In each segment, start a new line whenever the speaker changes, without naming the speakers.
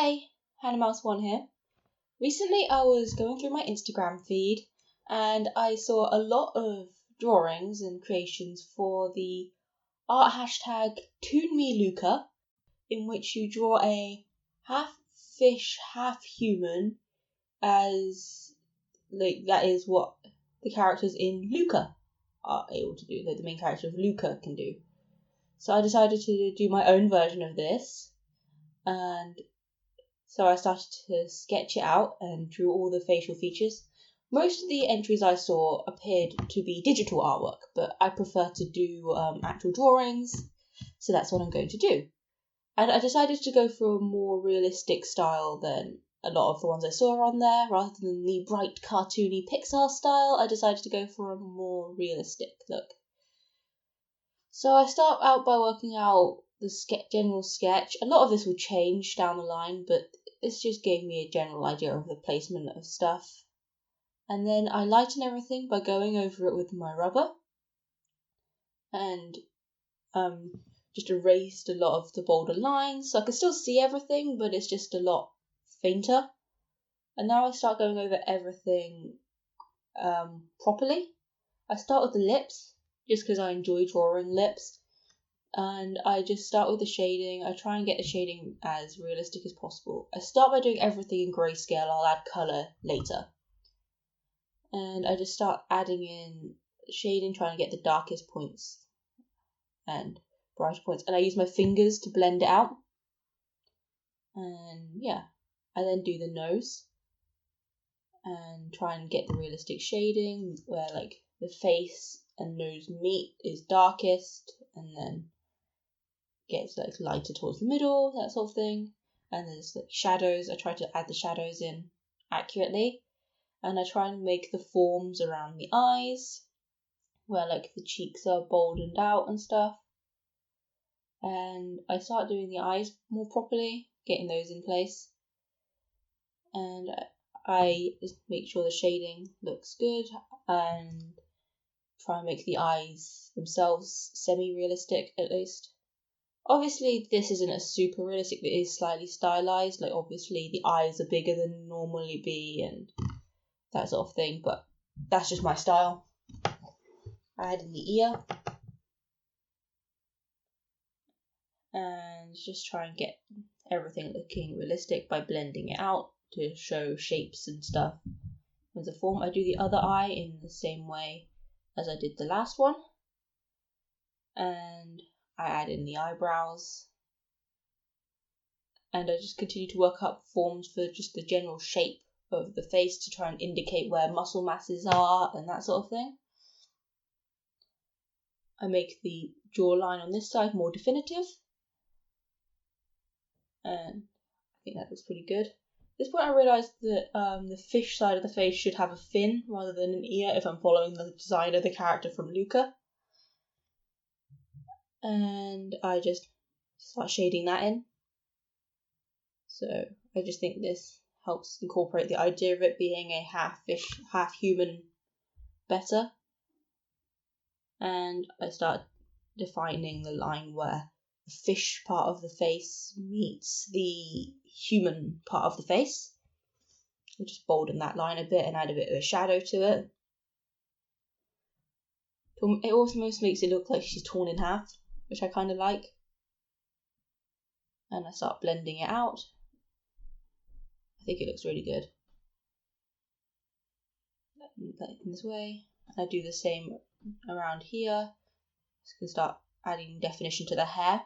Hey, Hannah Mouse One here. Recently I was going through my Instagram feed and I saw a lot of drawings and creations for the art hashtag ToonMeLuca, in which you draw a half fish, half human, as that is what the characters in Luca are able to do, that the main character of Luca can do. So I decided to do my own version of this, and so I started to sketch it out and drew all the facial features. Most of the entries I saw appeared to be digital artwork, but I prefer to do actual drawings, so that's what I'm going to do. And I decided to go for a more realistic style than a lot of the ones I saw on there. Rather than the bright, cartoony Pixar style, I decided to go for a more realistic look. So I start out by working out the general sketch. A lot of this will change down the line, but this just gave me a general idea of the placement of stuff. And then I lighten everything by going over it with my rubber and just erased a lot of the bolder lines, so I can still see everything, but it's just a lot fainter. And now I start going over everything properly. I start with the lips, just because I enjoy drawing lips, and I just start with the shading. I try and get the shading as realistic as possible. I start by doing everything in grayscale. I'll add colour later. And I just start adding in shading, trying to get the darkest points and brighter points. And I use my fingers to blend it out. And yeah, I then do the nose and try and get the realistic shading where like the face and nose meet is darkest, and then gets like lighter towards the middle, that sort of thing. And there's like shadows. I try to add the shadows in accurately, and I try and make the forms around the eyes where like the cheeks are boldened out and stuff. And I start doing the eyes more properly, getting those in place, and I just make sure the shading looks good and try and make the eyes themselves semi-realistic at least. Obviously this isn't a super realistic, but it is slightly stylized. Like obviously the eyes are bigger than normally be and that sort of thing, but that's just my style. I add in the ear and just try and get everything looking realistic by blending it out to show shapes and stuff as a form. I do the other eye in the same way as I did the last one, and I add in the eyebrows, and I just continue to work up forms for just the general shape of the face to try and indicate where muscle masses are and that sort of thing. I make the jawline on this side more definitive, and I think that looks pretty good. At this point I realised that the fish side of the face should have a fin rather than an ear if I'm following the design of the character from Luca. And I just start shading that in. So I just think this helps incorporate the idea of it being a half fish, half human better. And I start defining the line where the fish part of the face meets the human part of the face. I just bolden that line a bit and add a bit of a shadow to it. It almost makes it look like she's torn in half, which I kind of like. And I start blending it out. I think it looks really good. In this way. I do the same around here. Just gonna start adding definition to the hair.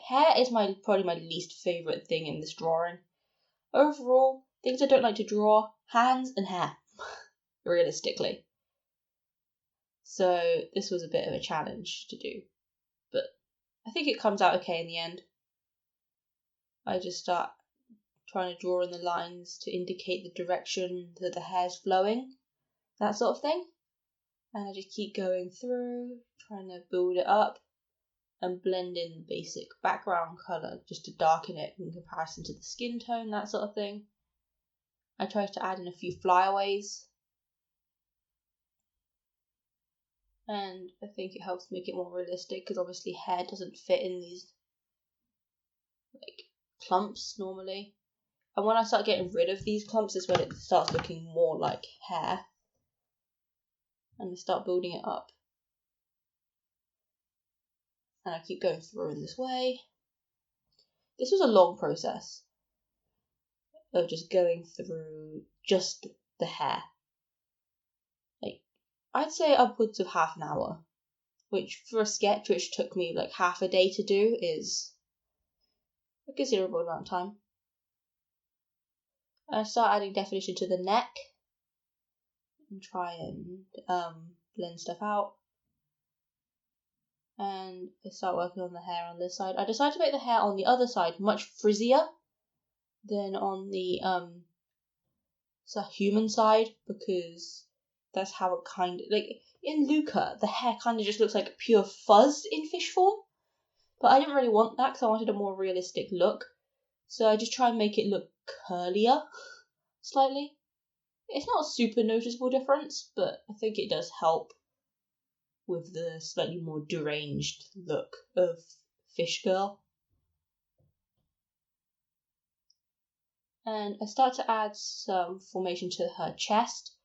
Hair is probably my least favourite thing in this drawing. Overall, things I don't like to draw, hands and hair, realistically. So this was a bit of a challenge to do, but I think it comes out okay in the end. I just start trying to draw in the lines to indicate the direction that the hair's flowing, that sort of thing. And I just keep going through, trying to build it up and blend in the basic background colour just to darken it in comparison to the skin tone, that sort of thing. I try to add in a few flyaways, and I think it helps make it more realistic because obviously hair doesn't fit in these like clumps normally. And when I start getting rid of these clumps is when it starts looking more like hair. And I start building it up. And I keep going through in this way. This was a long process of just going through just the hair. Like, I'd say upwards of half an hour, which for a sketch which took me like half a day to do is a considerable amount of time. I start adding definition to the neck and try and blend stuff out. And I start working on the hair on this side. I decided to make the hair on the other side much frizzier than on the human side, because that's how it kind of, like in Luca, the hair kind of just looks like pure fuzz in fish form. But I didn't really want that because I wanted a more realistic look. So I just try and make it look curlier slightly. It's not a super noticeable difference, but I think it does help with the slightly more deranged look of Fish Girl. And I start to add some formation to her chest.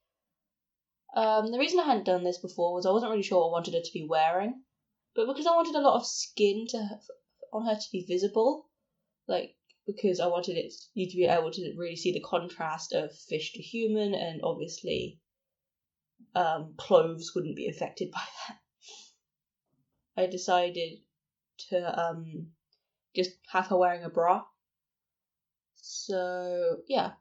The reason I hadn't done this before was I wasn't really sure what I wanted her to be wearing, but because I wanted a lot of skin on her to be visible, like because I wanted you to be able to really see the contrast of fish to human, and obviously clothes wouldn't be affected by that. I decided to just have her wearing a bra. So yeah,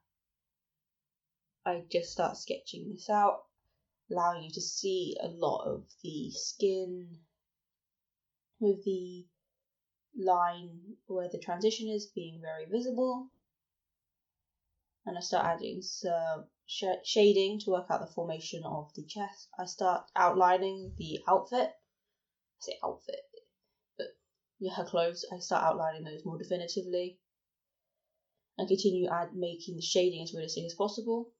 I just start sketching this out, allowing you to see a lot of the skin with the line where the transition is being very visible. And I start adding some shading to work out the formation of the chest. I start outlining the outfit. I say outfit, but yeah, her clothes. I start outlining those more definitively and continue making the shading as realistic as possible.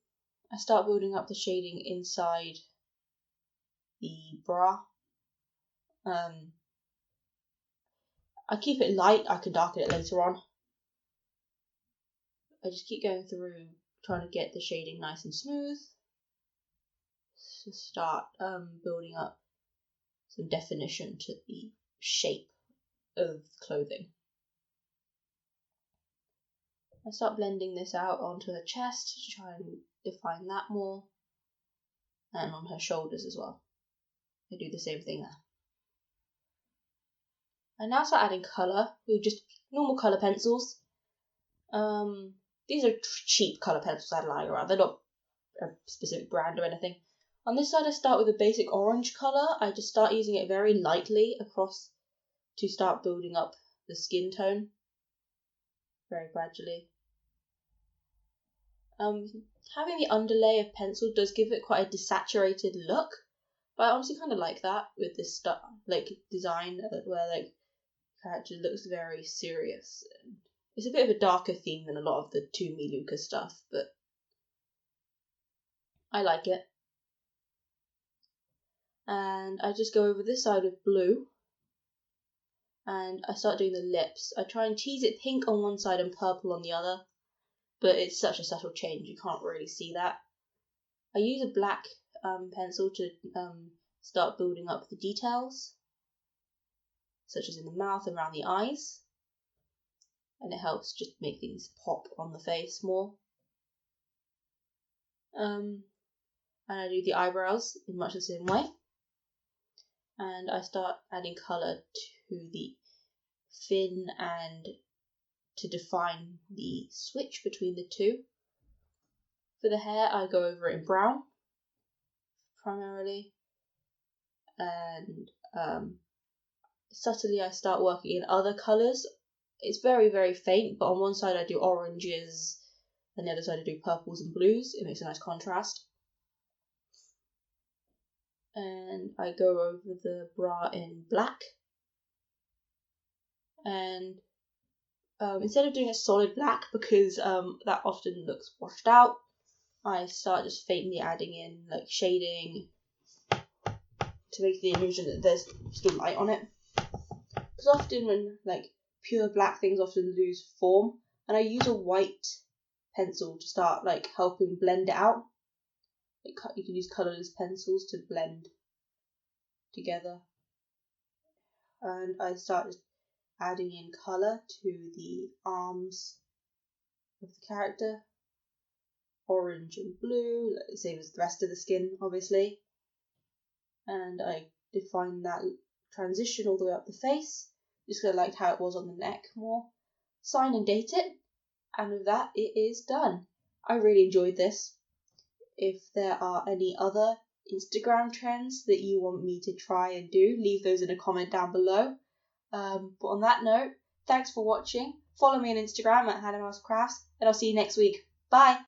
I start building up the shading inside the bra. I keep it light, I can darken it later on. I just keep going through trying to get the shading nice and smooth. To start building up some definition to the shape of clothing. I start blending this out onto her chest to try and define that more, and on her shoulders as well. I do the same thing there. I now start adding colour with just normal colour pencils. These are cheap colour pencils I had lying around. They're not a specific brand or anything. On this side I start with a basic orange colour. I just start using it very lightly across to start building up the skin tone very gradually. Having the underlay of pencil does give it quite a desaturated look, but I honestly kind of like that with this stuff, like design where like character looks very serious. It's a bit of a darker theme than a lot of the To Me Luca stuff, but I like it. And I just go over this side with blue, and I start doing the lips. I try and tease it pink on one side and purple on the other, but it's such a subtle change, you can't really see that. I use a black pencil to start building up the details, such as in the mouth and around the eyes, and it helps just make things pop on the face more. And I do the eyebrows in much the same way, and I start adding colour to the fin and to define the switch between the two. For the hair, I go over it in brown primarily, and subtly I start working in other colours. It's very, very faint, but on one side I do oranges, and the other side I do purples and blues. It makes a nice contrast. And I go over the bra in black, and instead of doing a solid black, because that often looks washed out, I start just faintly adding in like shading to make the illusion that there's still light on it. Because often when like pure black things often lose form, and I use a white pencil to start like helping blend it out. You can use colourless pencils to blend together. And I started adding in colour to the arms of the character. Orange and blue, same as the rest of the skin, obviously. And I defined that transition all the way up the face. Just because I liked how it was on the neck more. Sign and date it. And with that, it is done. I really enjoyed this. If there are any other Instagram trends that you want me to try and do, leave those in a comment down below. But on that note, thanks for watching. Follow me on Instagram at HannahMouseCrafts, and I'll see you next week. Bye!